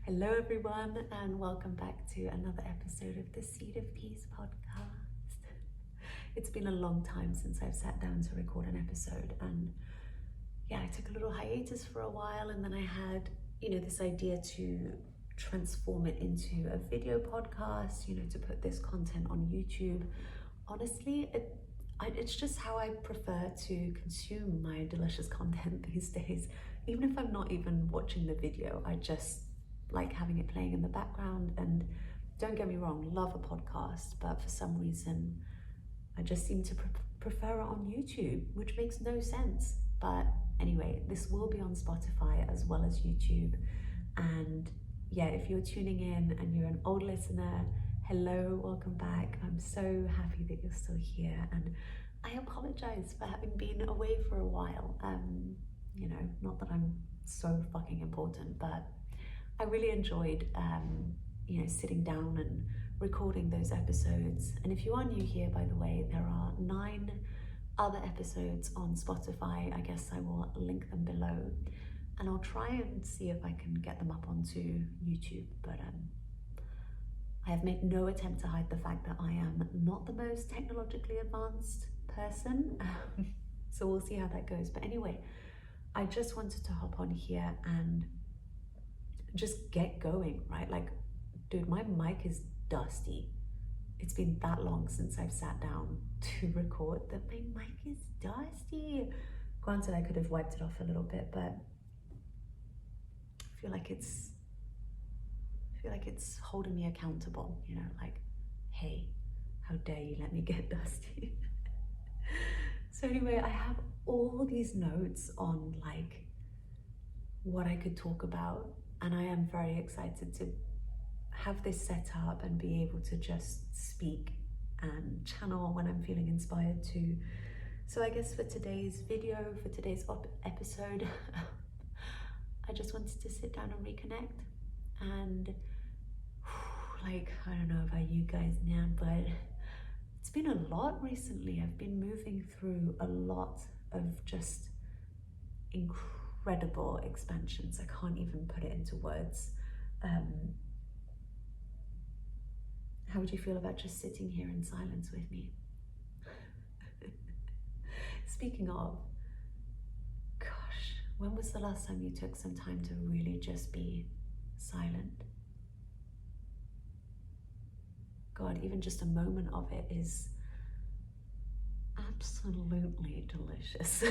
Hello everyone, and welcome back to another episode of the Seed of Peace podcast. It's been a long time since I've sat down to record an episode, and I took a little hiatus for a while, and then I had, this idea to transform it into a video podcast, to put this content on YouTube. Honestly, it's just how I prefer to consume my delicious content these days. Even if I'm not even watching the video, I just like having it playing in the background. And don't get me wrong, love a podcast, but for some reason I just seem to prefer it on YouTube, which makes no sense. But anyway, this will be on Spotify as well as YouTube. And if you're tuning in and you're an old listener, hello, welcome back. I'm so happy that you're still here, and I apologize for having been away for a while. Not that I'm so fucking important, but I really enjoyed, sitting down and recording those episodes. And if you are new here, by the way, there are 9 other episodes on Spotify. I guess I will link them below, and I'll try and see if I can get them up onto YouTube. But I have made no attempt to hide the fact that I am not the most technologically advanced person. So we'll see how that goes. But anyway, I just wanted to hop on here and just get going, right? Like, dude, my mic is dusty. It's been that long since I've sat down to record that my mic is dusty. Granted, I could have wiped it off a little bit, but I feel like it's holding me accountable, like, hey, how dare you let me get dusty? So anyway, I have all these notes on like what I could talk about, and I am very excited to have this set up and be able to just speak and channel when I'm feeling inspired to. So I guess for today's video, for today's episode, I just wanted to sit down and reconnect. And like, I don't know about you guys now, but it's been a lot recently. I've been moving through a lot of just incredible expansions. I can't even put it into words. How would you feel about just sitting here in silence with me? Speaking of, gosh, when was the last time you took some time to really just be silent? God, even just a moment of it is absolutely delicious.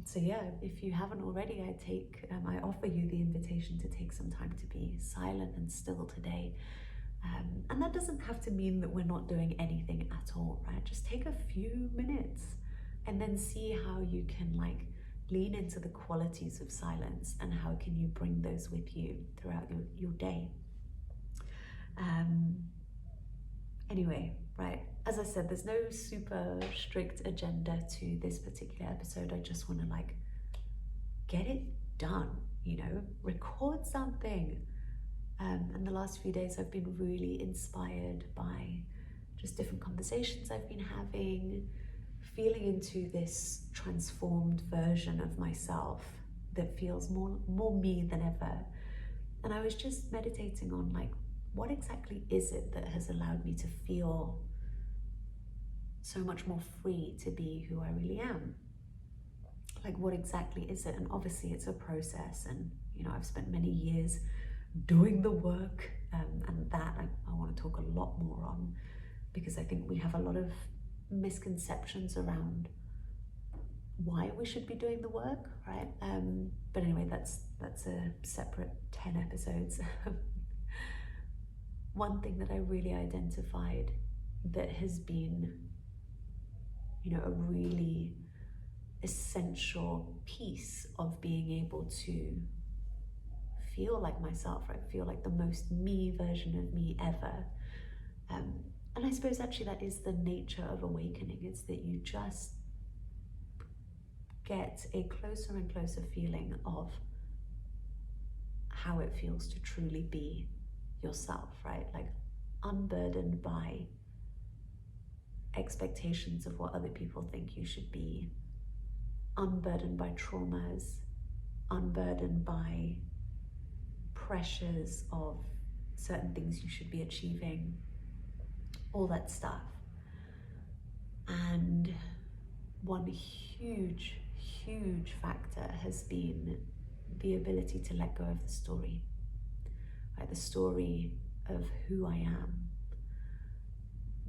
So if you haven't already, I offer you the invitation to take some time to be silent and still today. And that doesn't have to mean that we're not doing anything at all, right? Just take a few minutes and then see how you can like lean into the qualities of silence, and how can you bring those with you throughout your day. Anyway, right, as I said, there's no super strict agenda to this particular episode. I just want to like get it done, record something. And the last few days I've been really inspired by just different conversations I've been having, feeling into this transformed version of myself that feels more me than ever. And I was just meditating on like, what exactly is it that has allowed me to feel so much more free to be who I really am? Like, what exactly is it? And obviously it's a process, and I've spent many years doing the work, and that I want to talk a lot more on, because I think we have a lot of misconceptions around why we should be doing the work, right? But anyway, that's a separate 10 episodes. One thing that I really identified that has been, a really essential piece of being able to feel like myself, right? Feel like the most me version of me ever. And I suppose actually that is the nature of awakening. It's that you just get a closer and closer feeling of how it feels to truly be yourself, right? Like, unburdened by expectations of what other people think you should be, unburdened by traumas, unburdened by pressures of certain things you should be achieving, all that stuff. And one huge factor has been the ability to let go of the story, right? The story of who I am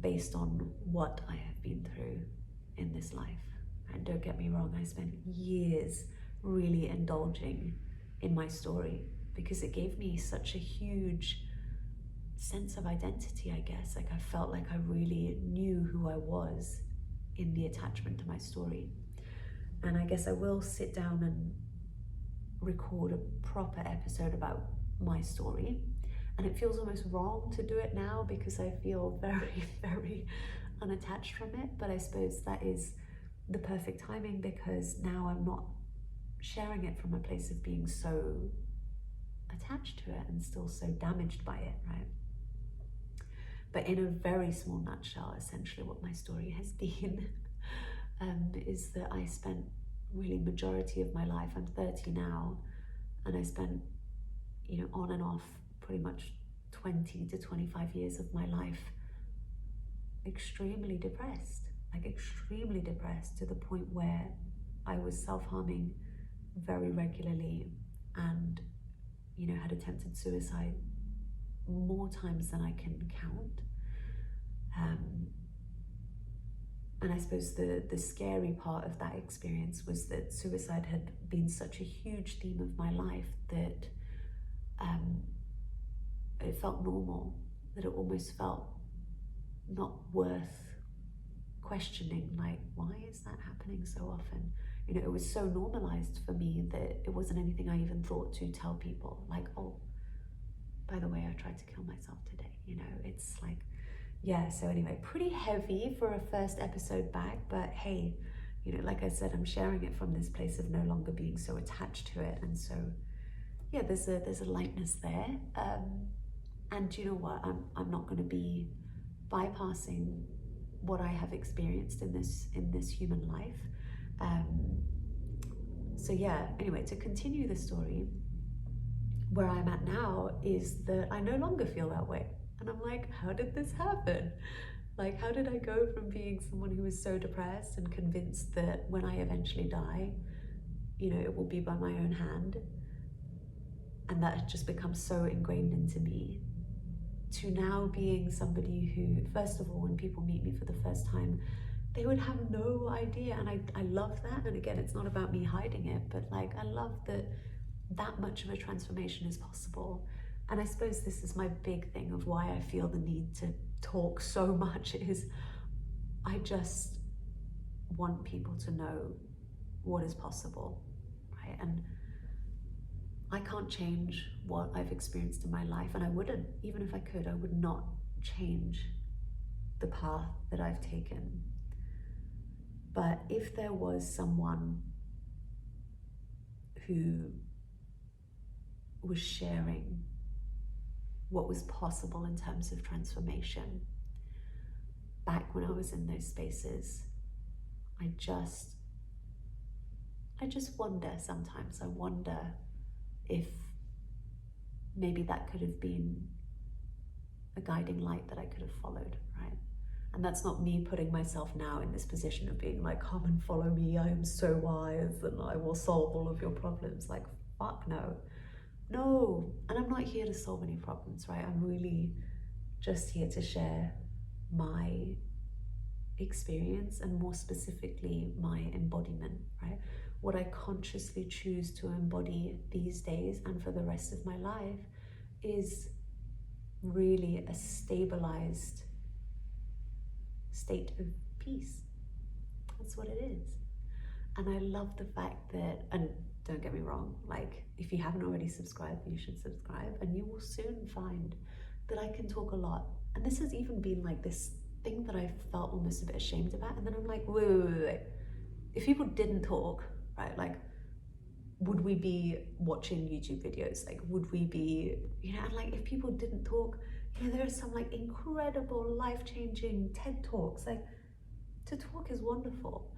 based on what I have been through in this life. And don't get me wrong, I spent years really indulging in my story because it gave me such a huge sense of identity, I guess. Like I felt like I really knew who I was in the attachment to my story. And I guess I will sit down and record a proper episode about my story. And it feels almost wrong to do it now because I feel very unattached from it. But I suppose that is the perfect timing because now I'm not sharing it from a place of being so attached to it and still so damaged by it, right? But in a very small nutshell, essentially what my story has been is that I spent really majority of my life, I'm 30 now, and I spent, on and off pretty much 20 to 25 years of my life extremely depressed to the point where I was self-harming very regularly and, had attempted suicide more times than I can count. And I suppose the scary part of that experience was that suicide had been such a huge theme of my life that it felt normal, that it almost felt not worth questioning, like, why is that happening so often? It was so normalized for me that it wasn't anything I even thought to tell people, like, oh, by the way, I tried to kill myself today. It's like, yeah, so anyway, pretty heavy for a first episode back, but hey, like I said, I'm sharing it from this place of no longer being so attached to it. And so, yeah, there's a lightness there. And you know what, I'm not going to be bypassing what I have experienced in this human life. So yeah, anyway, to continue the story, where I'm at now is that I no longer feel that way. And I'm like, how did this happen? Like, how did I go from being someone who was so depressed and convinced that when I eventually die, it will be by my own hand, and that had just become so ingrained into me, to now being somebody who, first of all, when people meet me for the first time, they would have no idea. And I love that. And again, it's not about me hiding it, but like, I love that much of a transformation is possible. And I suppose this is my big thing of why I feel the need to talk so much, is I just want people to know what is possible, right? And I can't change what I've experienced in my life, and I wouldn't, even if I could, I would not change the path that I've taken. But if there was someone who was sharing what was possible in terms of transformation back when I was in those spaces, I just wonder sometimes. I wonder if maybe that could have been a guiding light that I could have followed, right? And that's not me putting myself now in this position of being like, come and follow me, I am so wise and I will solve all of your problems. Like, fuck no. No, and I'm not here to solve any problems, right? I'm really just here to share my experience, and more specifically, my embodiment, right? What I consciously choose to embody these days and for the rest of my life is really a stabilized state of peace. That's what it is. And I love the fact that, and don't get me wrong, like, if you haven't already subscribed, you should subscribe, and you will soon find that I can talk a lot. And this has even been like this thing that I felt almost a bit ashamed about. And then I'm like, wait. If people didn't talk, right, like, would we be watching YouTube videos? Like, would we be, and like, if people didn't talk, there are some like incredible life-changing TED Talks. Like, to talk is wonderful.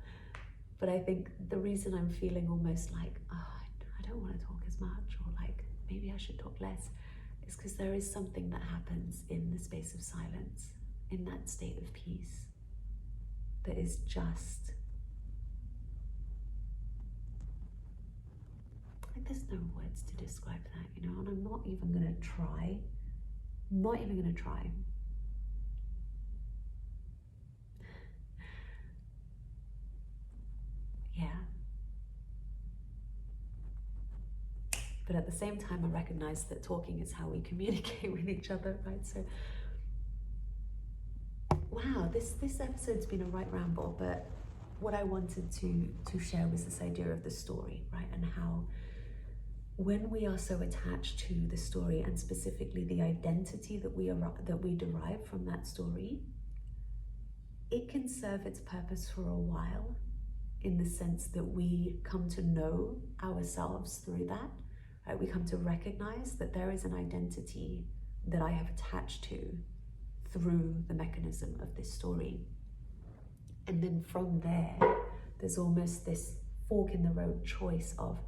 But I think the reason I'm feeling almost like, I don't don't want to talk as much, or like maybe I should talk less, is because there is something that happens in the space of silence, in that state of peace, that is just like, there's no words to describe that, you know, and I'm not even gonna try. Not even gonna try. Yeah. But at the same time, I recognize that talking is how we communicate with each other, right? So, wow, this episode's been a right ramble, but what I wanted to share was this idea of the story, right? And how when we are so attached to the story, and specifically the identity that we derive from that story, it can serve its purpose for a while, in the sense that we come to know ourselves through that, right? We come to recognize that there is an identity that I have attached to through the mechanism of this story. And then from there, there's almost this fork in the road choice of,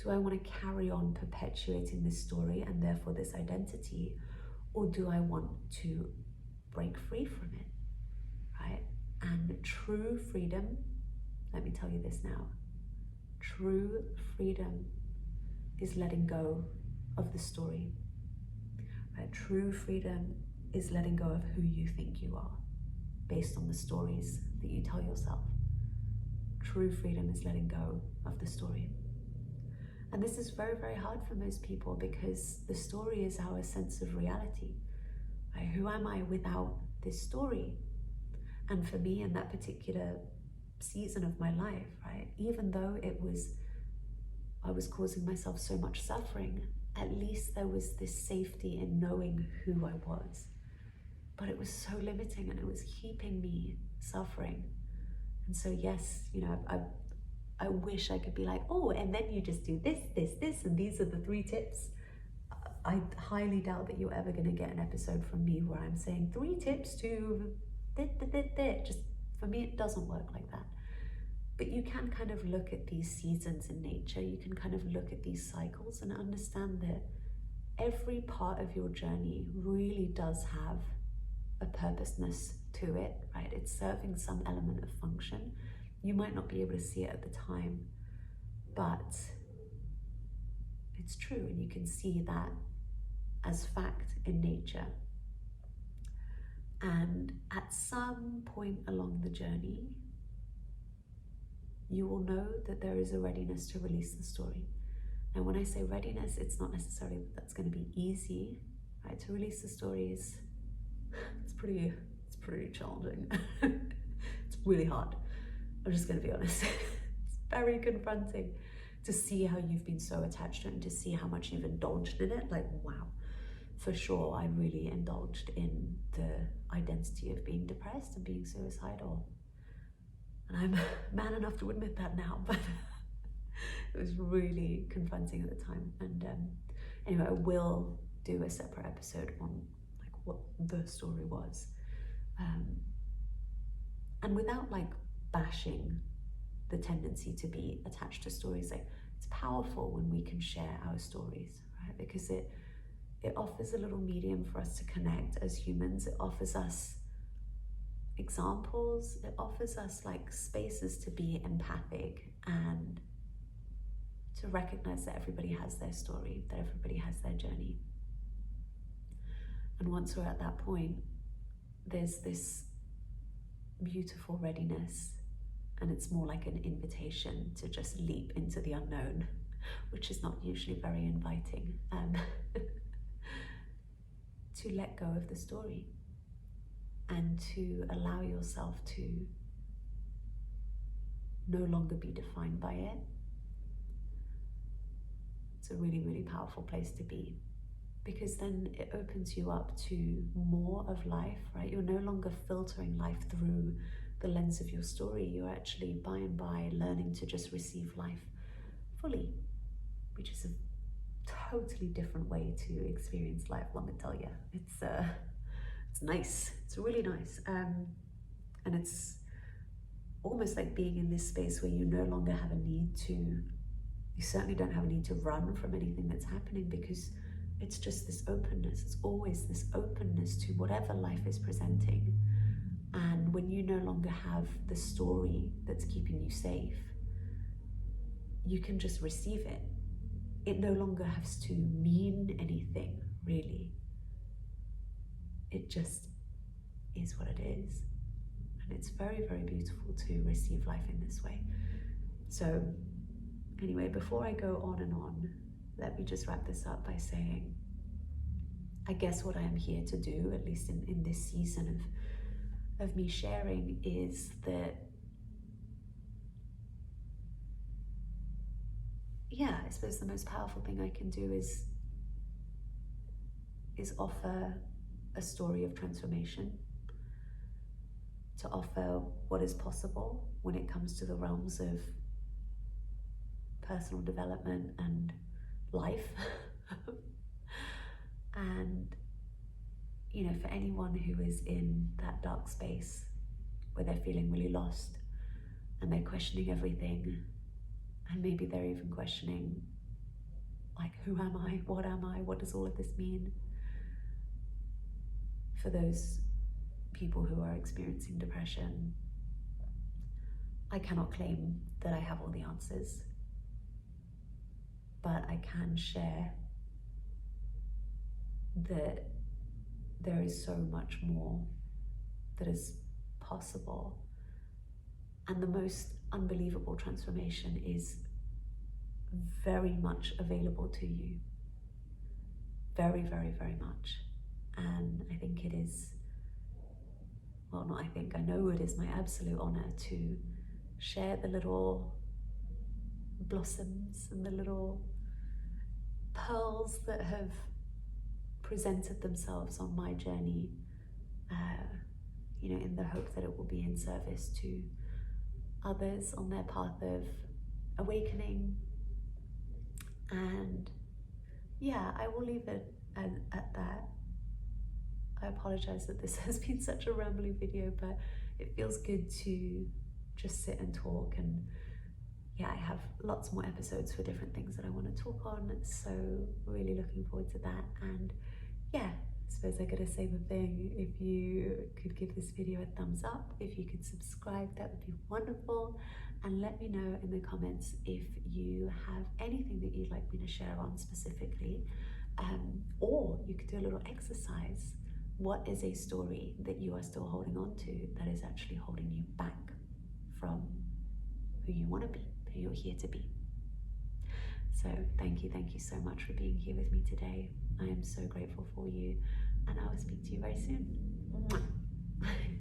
do I want to carry on perpetuating this story and therefore this identity, or do I want to break free from it, right? And true freedom, let me tell you this now, true freedom is letting go of the story, right? True freedom is letting go of who you think you are based on the stories that you tell yourself. True freedom is letting go of the story. And this is very, very hard for most people, because the story is our sense of reality, right? Who am I without this story? And for me, in that particular season of my life, right, even though I was causing myself so much suffering, at least there was this safety in knowing who I was. But it was so limiting, and it was keeping me suffering. And so yes, you know, I wish I could be like, oh, and then you just do this, this, this, and these are the 3 tips. I highly doubt that you're ever going to get an episode from me where I'm saying 3 tips to just, for me, it doesn't work like that. But you can kind of look at these seasons in nature, you can kind of look at these cycles and understand that every part of your journey really does have a purposeness to it, right? It's serving some element of function. You might not be able to see it at the time, but it's true, and you can see that as fact in nature. And at some point along the journey, you will know that there is a readiness to release the story. And when I say readiness, it's not necessarily that that's going to be easy, right? To release the story is, it's pretty challenging. It's really hard. I'm just going to be honest. It's very confronting to see how you've been so attached to it, and to see how much you've indulged in it. Like, wow, for sure, I really indulged in the identity of being depressed and being suicidal. And I'm man enough to admit that now, but it was really confronting at the time. And anyway, I will do a separate episode on like what the story was. And without like bashing the tendency to be attached to stories, like, it's powerful when we can share our stories, right? Because it offers a little medium for us to connect as humans. It offers us examples, it offers us like spaces to be empathic and to recognize that everybody has their story, that everybody has their journey. And once we're at that point, there's this beautiful readiness, and it's more like an invitation to just leap into the unknown, which is not usually very inviting, to let go of the story and to allow yourself to no longer be defined by it. It's a really, really powerful place to be, because then it opens you up to more of life, right? You're no longer filtering life through the lens of your story. You're actually, by and by, learning to just receive life fully, which is a totally different way to experience life, let me tell you. It's nice. It's really nice. And it's almost like being in this space where you no longer have a need to You certainly don't have a need to run from anything that's happening, because it's just this openness. It's always this openness to whatever life is presenting. And when you no longer have the story that's keeping you safe, you can just receive it. It no longer has to mean anything, really. It just is what it is. And it's very, very beautiful to receive life in this way. So anyway, before I go on and on, let me just wrap this up by saying, I guess what I am here to do, at least in this season of me sharing, is that, yeah, I suppose the most powerful thing I can do is offer a story of transformation, to offer what is possible when it comes to the realms of personal development and life. And, you know, for anyone who is in that dark space where they're feeling really lost and they're questioning everything, and maybe they're even questioning, like, who am I? What does all of this mean? For those people who are experiencing depression, I cannot claim that I have all the answers, but I can share that there is so much more that is possible. And the most unbelievable transformation is very much available to you. Very, very, very much. And I think it is, well, not I think, I know it is my absolute honor to share the little blossoms and the little pearls that have presented themselves on my journey, you know, in the hope that it will be in service to others on their path of awakening. And yeah, I will leave it at that. I apologize that this has been such a rambly video, but it feels good to just sit and talk. And yeah, I have lots more episodes for different things that I want to talk on, so really looking forward to that. And yeah, I suppose I gotta say the thing, if you could give this video a thumbs up, if you could subscribe, that would be wonderful. And let me know in the comments if you have anything that you'd like me to share on specifically, or you could do a little exercise. What is a story that you are still holding on to that is actually holding you back from who you want to be, who you're here to be? So thank you so much for being here with me today. I am so grateful for you, and I will speak to you very soon. Mwah.